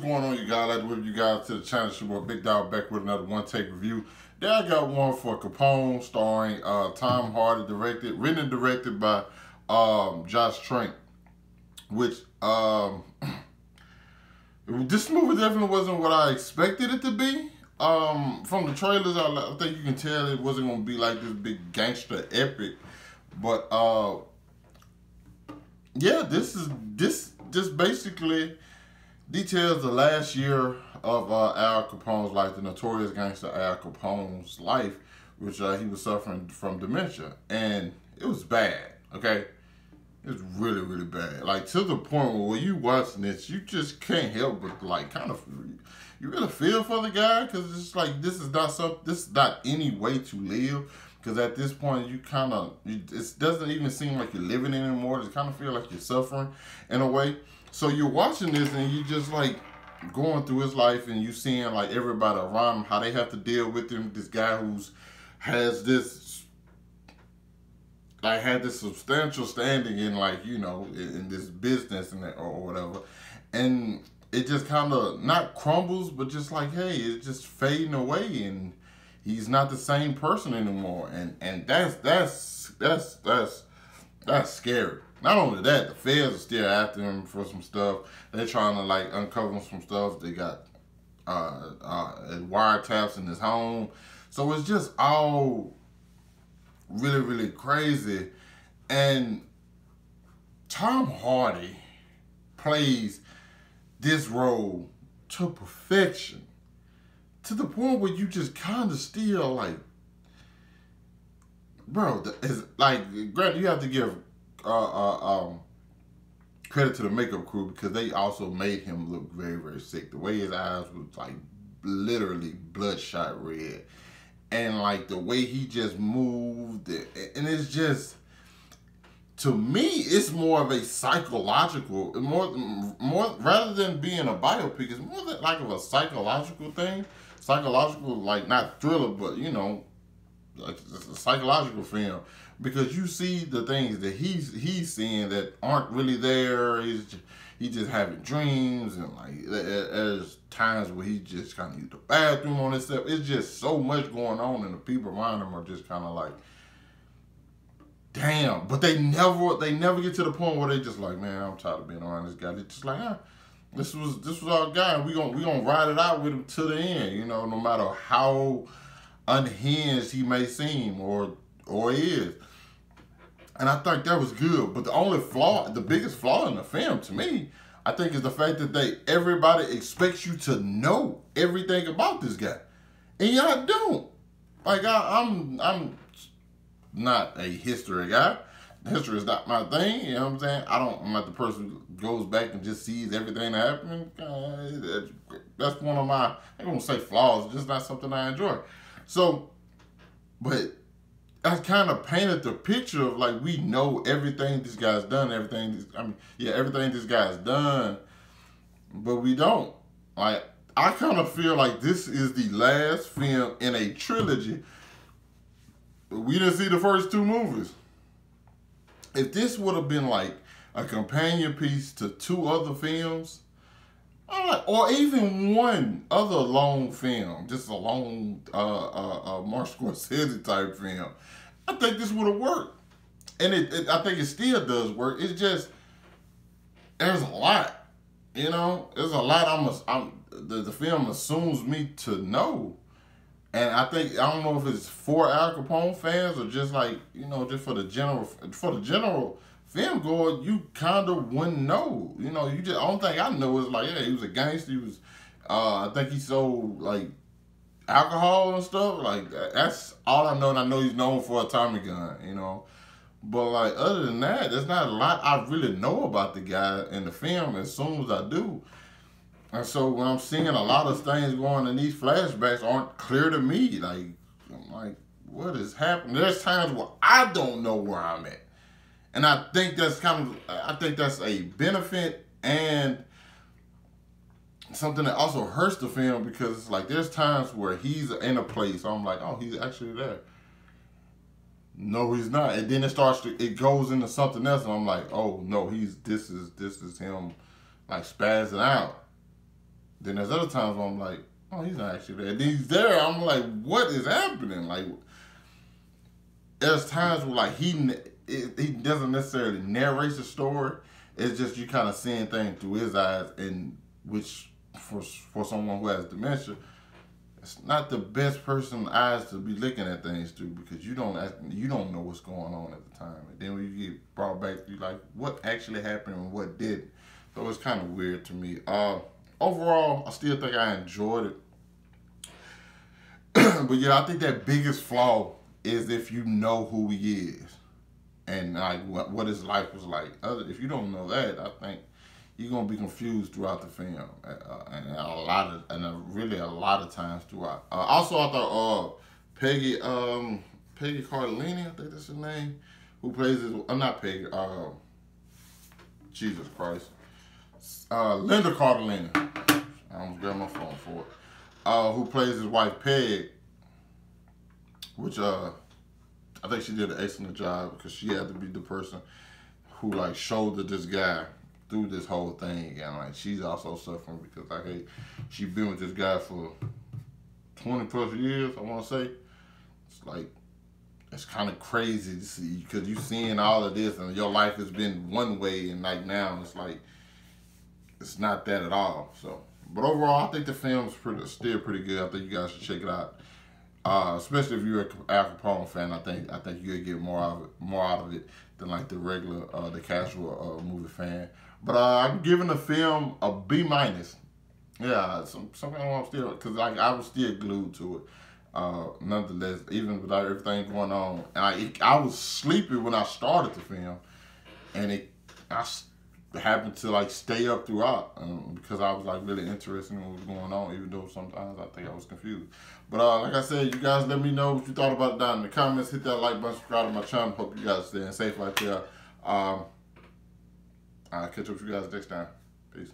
going on, you guys? I'd like to welcome you guys to the channel. It's your boy Big Dog back with another one-take review. There I got one for Capone, starring Tom Hardy, written and directed by Trank, which this movie definitely wasn't what I expected it to be. From the trailers, I think you can tell it wasn't going to be like this big gangster epic, but yeah, this just basically details the last year of Al Capone's life, the notorious gangster Al Capone's life, which he was suffering from dementia, and it was bad. Okay, it was really, really bad. Like, to the point where when you watching this, you just can't help but like kind of, you really feel for the guy, because it's like this is not any way to live. Because at this point, you kind of, it doesn't even seem like you're living anymore. It kind of feel like you're suffering in a way. So you're watching this and you just like going through his life, and you seeing like everybody around him, how they have to deal with him. This guy who's had this substantial standing in, like, you know, in this business and or whatever. And it just kind of not crumbles, but just like, hey, it's just fading away, and he's not the same person anymore, and that's scary. Not only that, the feds are still after him for some stuff. They're trying to like uncover some stuff. They got wiretaps in his home, so it's just all really, really crazy. And Tom Hardy plays this role to perfection, to the point where you just kind of still like, bro, it's like, granted, you have to give credit to the makeup crew, because they also made him look very, very sick. The way his eyes was like literally bloodshot red, and like the way he just moved, and it's just, to me, it's more of a psychological, more rather than being a biopic, it's more like of a psychological thing. Psychological, like, not thriller, but, you know, like a psychological film, because you see the things that he's seeing that aren't really there. He's just having dreams, and like there's times where he just kind of use the bathroom on himself. It's just so much going on, and the people around him are just kind of like, damn. But they never get to the point where they just like, man, I'm tired of being around this guy. They're just like, ah, this was our guy, and we gonna ride it out with him to the end, you know, no matter how unhinged he may seem or is. And I think that was good. But the biggest flaw in the film, to me, I think, is the fact that everybody expects you to know everything about this guy, and y'all don't. Like, I'm not a history guy. History is not my thing, you know what I'm saying? I'm not the person who goes back and just sees everything that happened. That's one of my, I don't want to say flaws, it's just not something I enjoy. So, but I kind of painted the picture of like, we know everything this guy's done, everything this guy's done, but we don't. Like, I kind of feel like this is the last film in a trilogy. We didn't see the first two movies. If this would have been like a companion piece to two other films, or even one other long film, just a long Martin Scorsese type film, I think this would have worked. And I think it still does work. It's just, there's a lot, you know? There's a lot the film assumes me to know. And I don't know if it's for Al Capone fans, or just like, you know, just for the general film goer, you kind of wouldn't know. You know, the only thing I know is like, yeah, he was a gangster. He was, I think he sold like alcohol and stuff. Like, that's all I know. And I know he's known for a Tommy gun, you know. But like, other than that, there's not a lot I really know about the guy in the film, as soon as I do. And so when I'm seeing a lot of things going in these flashbacks aren't clear to me. Like, I'm like, what is happening? There's times where I don't know where I'm at. And I think that's a benefit, and something that also hurts the film, because it's like, there's times where he's in a place, so I'm like, oh, he's actually there. No, he's not. And then it goes into something else, and I'm like, oh no, this is him like spazzing out. Then there's other times where I'm like, oh, he's not actually there. And then he's there. I'm like, what is happening? Like, there's times where like he doesn't necessarily narrate the story. It's just you kind of seeing things through his eyes, and which for someone who has dementia, it's not the best person's eyes to be looking at things through, because you don't know what's going on at the time. And then when you get brought back, you like, what actually happened and what didn't. So it's kind of weird to me. Overall, I still think I enjoyed it. But yeah, I think that biggest flaw is if you know who he is and like what his life was like. If you don't know that, I think you're gonna be confused throughout the film, and really a lot of times throughout. Also, I thought Peggy Cardellini, I think that's her name, who plays his. Not Peggy. Jesus Christ. Linda Cardellini. I almost grabbed my phone for it. Who plays his wife Peg, which I think she did an excellent job, because she had to be the person who like shouldered this guy through this whole thing, and like she's also suffering because like, hey, she's been with this guy for 20 plus years, I want to say. It's like, it's kind of crazy to see, because you seeing all of this and your life has been one way, and like now it's like it's not that at all. So, but overall, I think the film's still pretty good. I think you guys should check it out. Especially if you're an Al Capone fan, I think you'll get more out of it than like the regular, the casual movie fan. But I'm giving the film a B-. Yeah, somehow I'm still, because like I was still glued to it. Nonetheless, even without everything going on, and I was sleepy when I started the film, and I happened to like stay up throughout, because I was like really interested in what was going on, even though sometimes I think I was confused. But like I said, you guys let me know what you thought about it down in the comments. Hit that like button, subscribe to my channel. Hope you guys staying safe out there. I'll catch up with you guys next time. Peace.